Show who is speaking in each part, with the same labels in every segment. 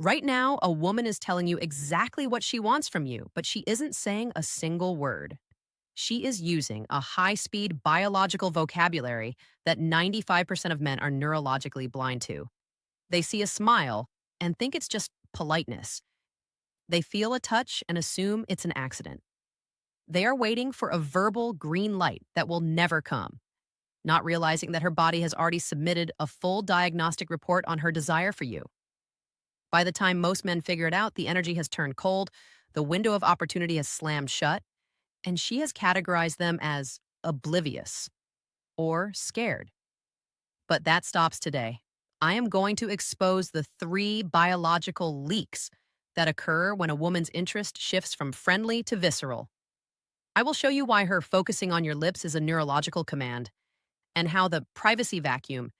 Speaker 1: Right now, a woman is telling you exactly what she wants from you, but she isn't saying a single word. She is using a high speed biological vocabulary that 95% of men are neurologically blind to. They see a smile and think it's just politeness. They feel a touch and assume it's an accident. They are waiting for a verbal green light that will never come, not realizing that her body has already submitted a full diagnostic report on her desire for you. By the time most men figure it out, the energy has turned cold, the window of opportunity has slammed shut, and she has categorized them as oblivious or scared. But that stops today. I am going to expose the three biological leaks that occur when a woman's interest shifts from friendly to visceral. I will show you why her focusing on your lips is a neurological command, and how the privacy vacuum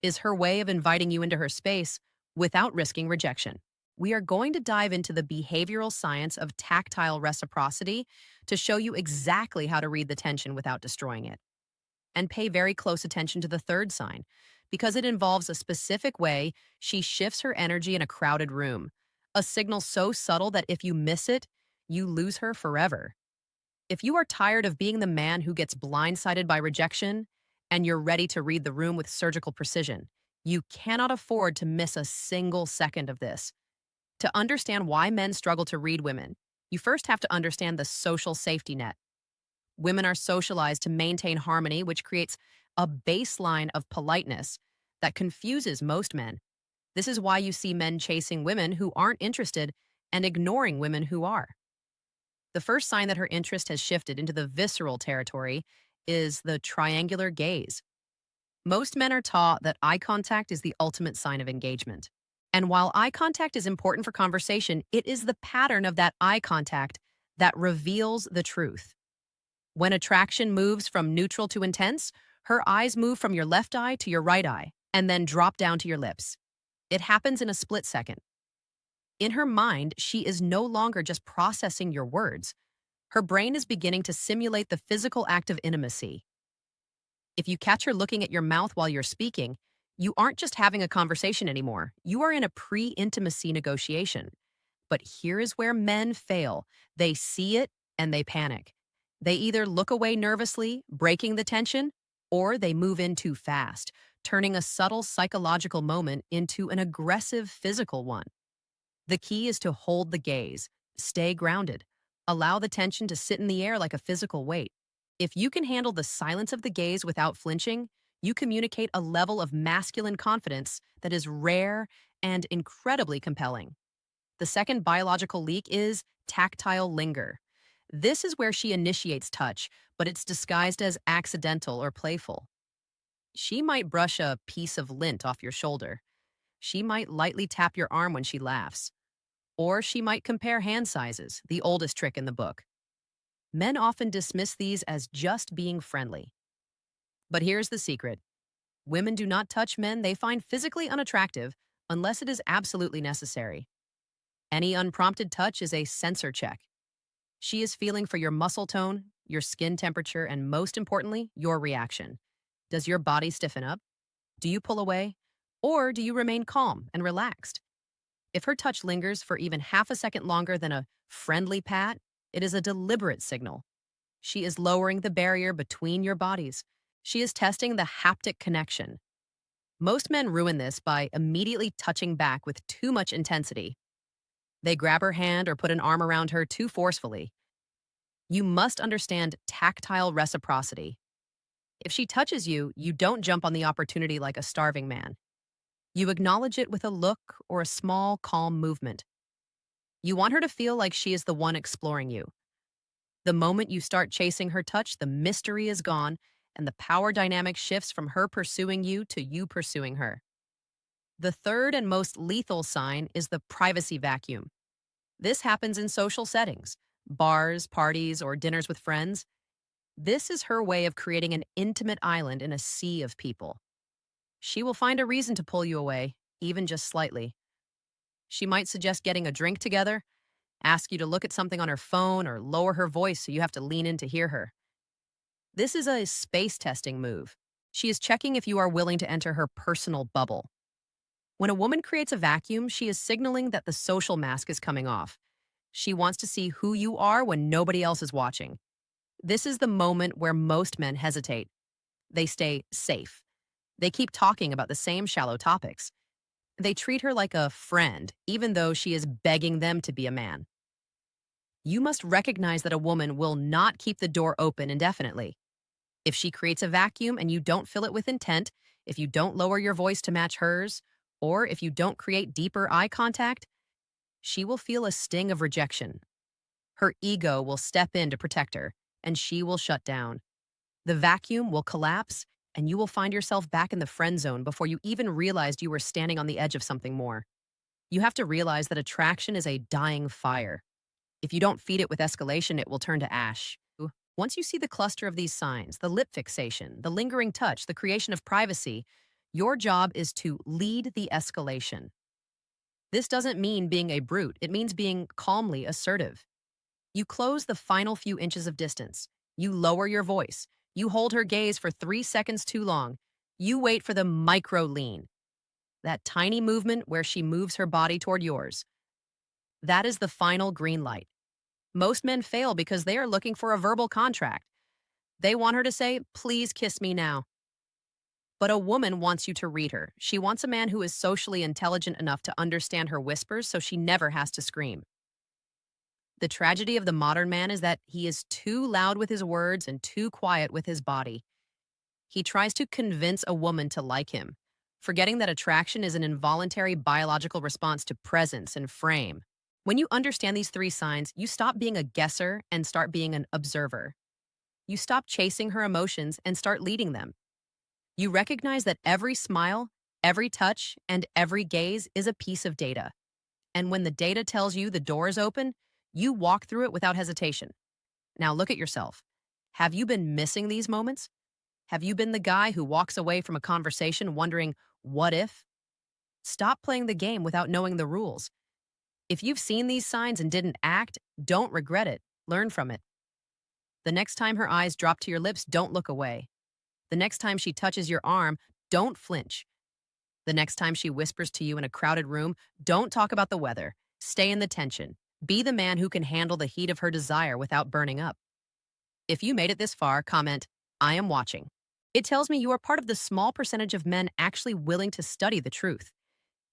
Speaker 1: is her way of inviting you into her space without risking rejection. We are going to dive into the behavioral science of tactile reciprocity to show you exactly how to read the tension without destroying it. And pay very close attention to the third sign, because it involves a specific way she shifts her energy in a crowded room, a signal so subtle that if you miss it, you lose her forever. If you are tired of being the man who gets blindsided by rejection and you're ready to read the room with surgical precision, you cannot afford to miss a single second of this. To understand why men struggle to read women, you first have to understand the social safety net. Women are socialized to maintain harmony, which creates a baseline of politeness that confuses most men. This is why you see men chasing women who aren't interested and ignoring women who are. The first sign that her interest has shifted into the visceral territory is the triangular gaze. Most men are taught that eye contact is the ultimate sign of engagement. And while eye contact is important for conversation, it is the pattern of that eye contact that reveals the truth. When attraction moves from neutral to intense, her eyes move from your left eye to your right eye and then drop down to your lips. It happens in a split second. In her mind, she is no longer just processing your words. Her brain is beginning to simulate the physical act of intimacy. If you catch her looking at your mouth while you're speaking, you aren't just having a conversation anymore. You are in a pre-intimacy negotiation. But here is where men fail. They see it and they panic. They either look away nervously, breaking the tension, or they move in too fast, turning a subtle psychological moment into an aggressive physical one. The key is to hold the gaze, stay grounded, allow the tension to sit in the air like a physical weight. If you can handle the silence of the gaze without flinching, you communicate a level of masculine confidence that is rare and incredibly compelling. The second biological leak is tactile linger. This is where she initiates touch, but it's disguised as accidental or playful. She might brush a piece of lint off your shoulder. She might lightly tap your arm when she laughs. Or she might compare hand sizes, the oldest trick in the book. Men often dismiss these as just being friendly. But here's the secret. Women do not touch men they find physically unattractive unless it is absolutely necessary. Any unprompted touch is a sensor check. She is feeling for your muscle tone, your skin temperature, and most importantly, your reaction. Does your body stiffen up? Do you pull away? Or do you remain calm and relaxed? If her touch lingers for even half a second longer than a friendly pat, it is a deliberate signal. She is lowering the barrier between your bodies. She is testing the haptic connection. Most men ruin this by immediately touching back with too much intensity. They grab her hand or put an arm around her too forcefully. You must understand tactile reciprocity. If she touches you, you don't jump on the opportunity like a starving man. You acknowledge it with a look or a small, calm movement. You want her to feel like she is the one exploring you. The moment you start chasing her touch, the mystery is gone, and the power dynamic shifts from her pursuing you to you pursuing her. The third and most lethal sign is the privacy vacuum. This happens in social settings, bars, parties, or dinners with friends. This is her way of creating an intimate island in a sea of people. She will find a reason to pull you away, even just slightly. She might suggest getting a drink together, ask you to look at something on her phone, or lower her voice so you have to lean in to hear her. This is a space testing move. She is checking if you are willing to enter her personal bubble. When a woman creates a vacuum, she is signaling that the social mask is coming off. She wants to see who you are when nobody else is watching. This is the moment where most men hesitate. They stay safe. They keep talking about the same shallow topics. They treat her like a friend, even though she is begging them to be a man. You must recognize that a woman will not keep the door open indefinitely. If she creates a vacuum and you don't fill it with intent, if you don't lower your voice to match hers, or if you don't create deeper eye contact, she will feel a sting of rejection. Her ego will step in to protect her, and she will shut down. The vacuum will collapse, and you will find yourself back in the friend zone before you even realized you were standing on the edge of something more. You have to realize that attraction is a dying fire. If you don't feed it with escalation, it will turn to ash. Once you see the cluster of these signs, the lip fixation, the lingering touch, the creation of privacy, your job is to lead the escalation. This doesn't mean being a brute, it means being calmly assertive. You close the final few inches of distance. You lower your voice. You hold her gaze for 3 seconds too long. You wait for the micro lean, that tiny movement where she moves her body toward yours. That is the final green light. Most men fail because they are looking for a verbal contract. They want her to say, "Please kiss me now." But a woman wants you to read her. She wants a man who is socially intelligent enough to understand her whispers so she never has to scream. The tragedy of the modern man is that he is too loud with his words and too quiet with his body. He tries to convince a woman to like him, forgetting that attraction is an involuntary biological response to presence and frame. When you understand these three signs, you stop being a guesser and start being an observer. You stop chasing her emotions and start leading them. You recognize that every smile, every touch, and every gaze is a piece of data. And when the data tells you the door is open, you walk through it without hesitation. Now look at yourself. Have you been missing these moments? Have you been the guy who walks away from a conversation wondering, what if? Stop playing the game without knowing the rules. If you've seen these signs and didn't act, don't regret it. Learn from it. The next time her eyes drop to your lips, don't look away. The next time she touches your arm, don't flinch. The next time she whispers to you in a crowded room, don't talk about the weather. Stay in the tension. Be the man who can handle the heat of her desire without burning up. If you made it this far, comment, "I am watching." It tells me you are part of the small percentage of men actually willing to study the truth.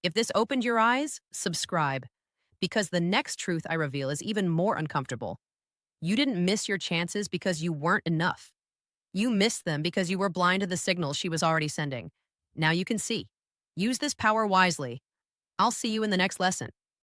Speaker 1: If this opened your eyes, subscribe. Because the next truth I reveal is even more uncomfortable. You didn't miss your chances because you weren't enough. You missed them because you were blind to the signals she was already sending. Now you can see. Use this power wisely. I'll see you in the next lesson.